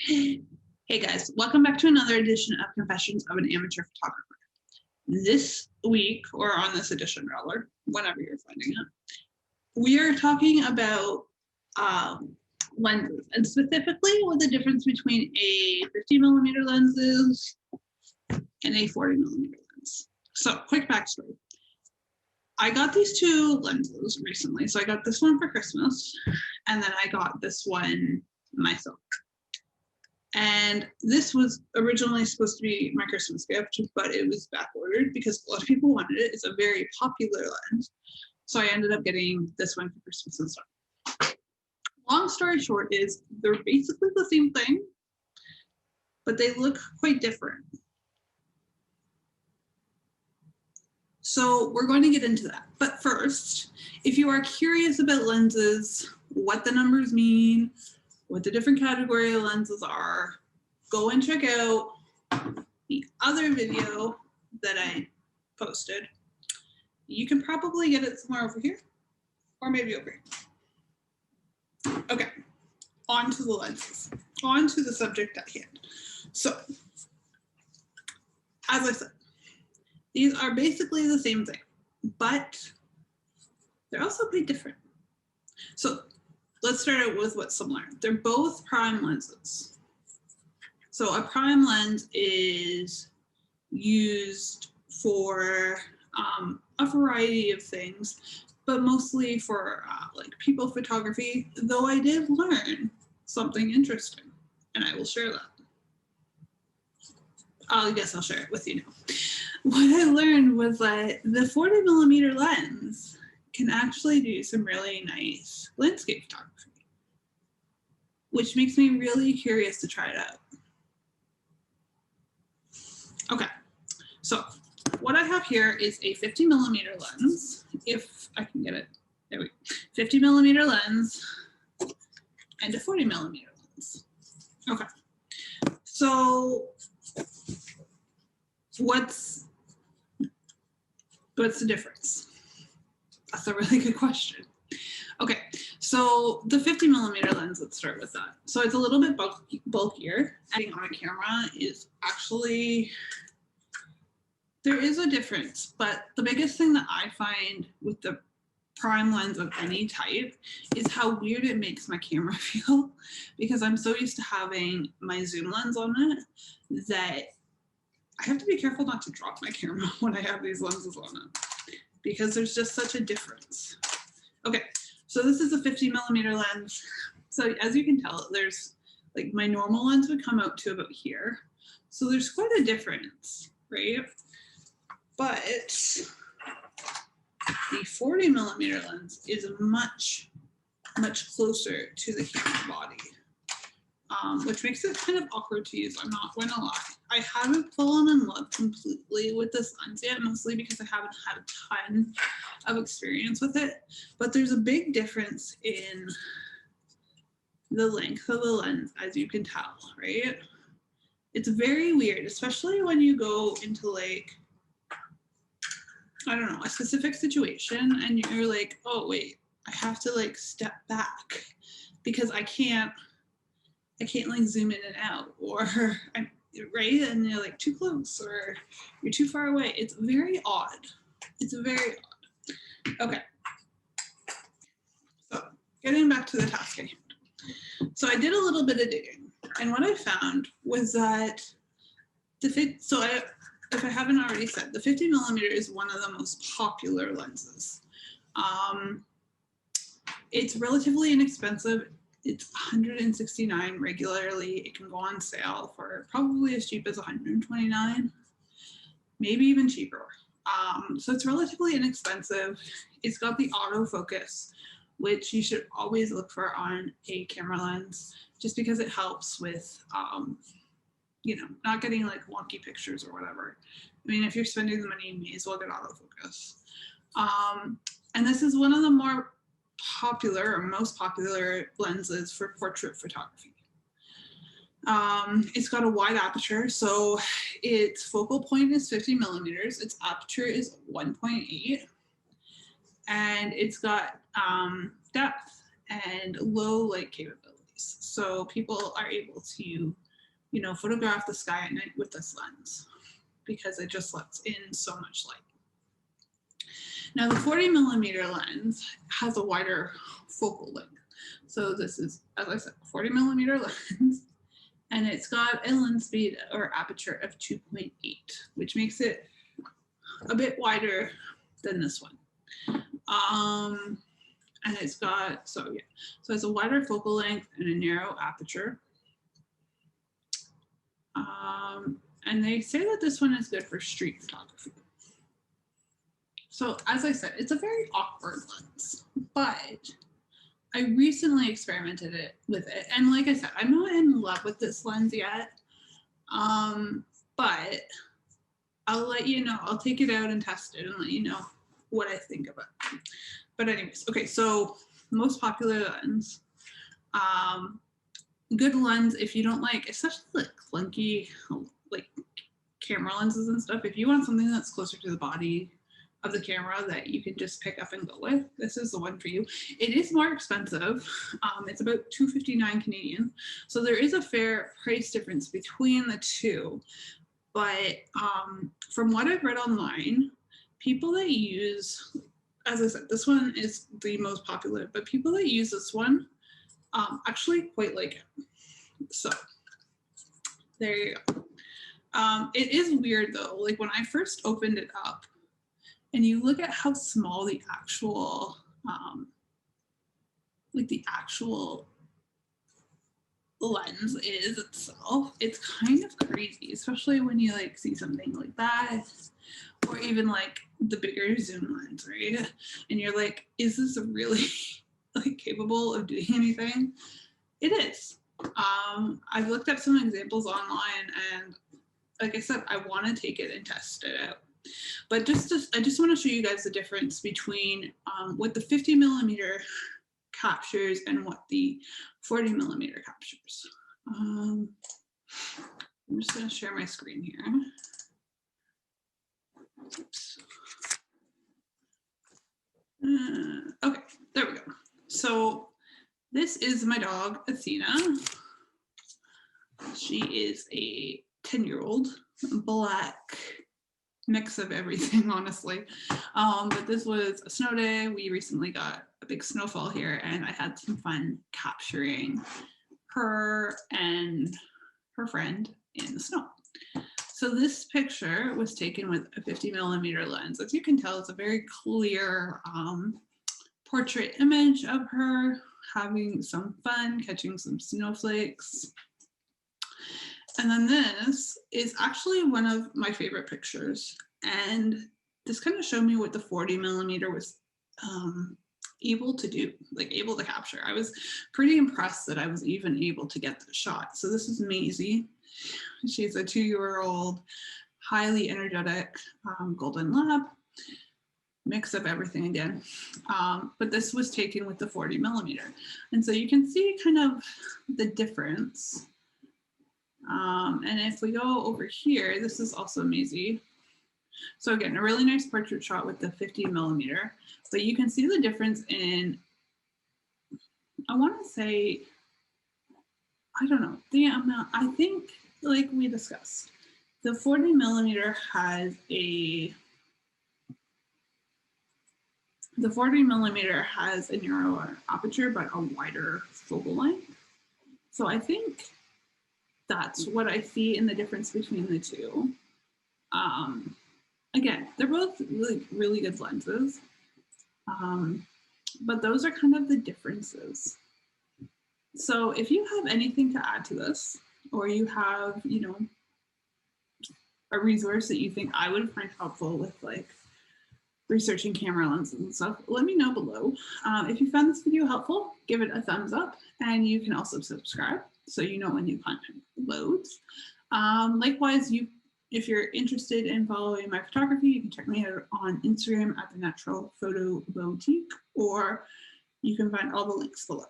Hey guys, welcome back to another edition of Confessions of an Amateur Photographer. This week, or on this edition rather, whenever you're finding it, we are talking about lenses, and specifically what the difference between a 50mm lenses and a 40mm lens. So, quick backstory. I got these two lenses recently. So I got this one for Christmas, and then I got this one myself. And this was originally supposed to be my Christmas gift, but it was back ordered because a lot of people wanted it. It's a very popular lens. So I ended up getting this one for Christmas instead. Long story short is they're basically the same thing, but they look quite different. So we're going to get into that. But first, if you are curious about lenses, what the numbers mean, what the different category of lenses are, go and check out the other video that I posted. You can probably get it somewhere over here, or maybe over here. Okay, on to the lenses, on to the subject at hand. So, as I said, these are basically the same thing, but they're also pretty different. So let's start out with what's similar. They're both prime lenses. So a prime lens is used for a variety of things, but mostly for like people photography, though I did learn something interesting, and I will share that. I guess I'll share it with you now. What I learned was that the 40mm lens can actually do some really nice landscape photography, which makes me really curious to try it out. Okay, so what I have here is a 50mm lens, if I can get it, there we go, 50mm lens and a 40mm lens. Okay, so what's the difference? That's a really good question. Okay, so the 50mm lens, let's start with that. So it's a little bit bulkier. Adding on a camera is actually, there is a difference, but the biggest thing that I find with the prime lens of any type is how weird it makes my camera feel, because I'm so used to having my zoom lens on it that I have to be careful not to drop my camera when I have these lenses on it, because there's just such a difference. Okay, so this is a 50mm lens. So as you can tell, there's like my normal lens would come out to about here. So there's quite a difference, right? But the 40mm lens is much closer to the camera body. Which makes it kind of awkward to use, I'm not going to lie. I haven't fallen in love completely with this lens yet, mostly because I haven't had a ton of experience with it, but there's a big difference in the length of the lens, as you can tell, right? It's very weird, especially when you go into like, I don't know, a specific situation and you're like, oh wait, I have to like step back because I can't like zoom in and out, or right, and you're like too close or you're too far away. It's very odd. It's very odd. Okay, so getting back to the task at hand. So I did a little bit of digging, and what I found was that if I haven't already said, the 50mm is one of the most popular lenses. It's relatively inexpensive. It's $169 regularly. It can go on sale for probably as cheap as $129, maybe even cheaper. So it's relatively inexpensive. It's got the autofocus, which you should always look for on a camera lens, just because it helps with, you know, not getting like wonky pictures or whatever. I mean, if you're spending the money, you may as well get autofocus. And this is one of the more popular or most popular lenses for portrait photography. It's got a wide aperture, so its focal point is 50mm, its aperture is 1.8, and it's got depth and low light capability. space. So people are able to, you know, photograph the sky at night with this lens because it just lets in so much light. Now the 40mm lens has a wider focal length. So this is, as I said, 40mm lens, and it's got a lens speed or aperture of 2.8, which makes it a bit wider than this one. And it's got, so it's a wider focal length and a narrow aperture. And they say that this one is good for street photography. So as I said, it's a very awkward lens, but I recently experimented with it. And like I said, I'm not in love with this lens yet, but I'll let you know. I'll take it out and test it and let you know what I think of it. But anyways, okay, so most popular lens. Good lens if you don't like, especially like clunky, like camera lenses and stuff. If you want something that's closer to the body of the camera that you can just pick up and go with, this is the one for you. It is more expensive. It's about $259 Canadian. So there is a fair price difference between the two. But from what I've read online, people that use, as I said, this one is the most popular, but people that use this one actually quite like it. So there you go. It is weird though, like when I first opened it up and you look at how small the actual, lens is itself, it's kind of crazy, especially when you like see something like that, or even like the bigger zoom lens, right? And you're like, is this really like capable of doing anything? It is. I've looked up some examples online, and like I said, I want to take it and test it out. But I just want to show you guys the difference between what the 50mm captures and what the 40mm captures. I'm just going to share my screen here. Oops. Okay, there we go. So this is my dog, Athena. She is a 10-year-old black mix of everything, honestly. But this was a snow day. We recently got a big snowfall here, and I had some fun capturing her and her friend in the snow. So this picture was taken with a 50mm lens. As you can tell, it's a very clear portrait image of her having some fun, catching some snowflakes. And then this is actually one of my favorite pictures. And this kind of showed me what the 40mm was able to do, like able to capture. I was pretty impressed that I was even able to get the shot. So this is Maisie. She's a 2-year-old, highly energetic golden lab, mix of everything again. But this was taken with the 40mm. And so you can see kind of the difference. And if we go over here, this is also Maisie. So again, a really nice portrait shot with the 50mm, but you can see the difference in, I want to say, I don't know, the amount, I think like we discussed, the 40mm has a narrower aperture, but a wider focal length. So I think that's what I see in the difference between the two. Again, they're both really good lenses, but those are kind of the differences. So if you have anything to add to this, or you have, you know, a resource that you think I would find helpful with like researching camera lenses and stuff, let me know below. If you found this video helpful, give it a thumbs up, and you can also subscribe so you know when new content loads. Likewise, if you're interested in following my photography, you can check me out on Instagram at The Natural Photo Boutique, or you can find all the links below.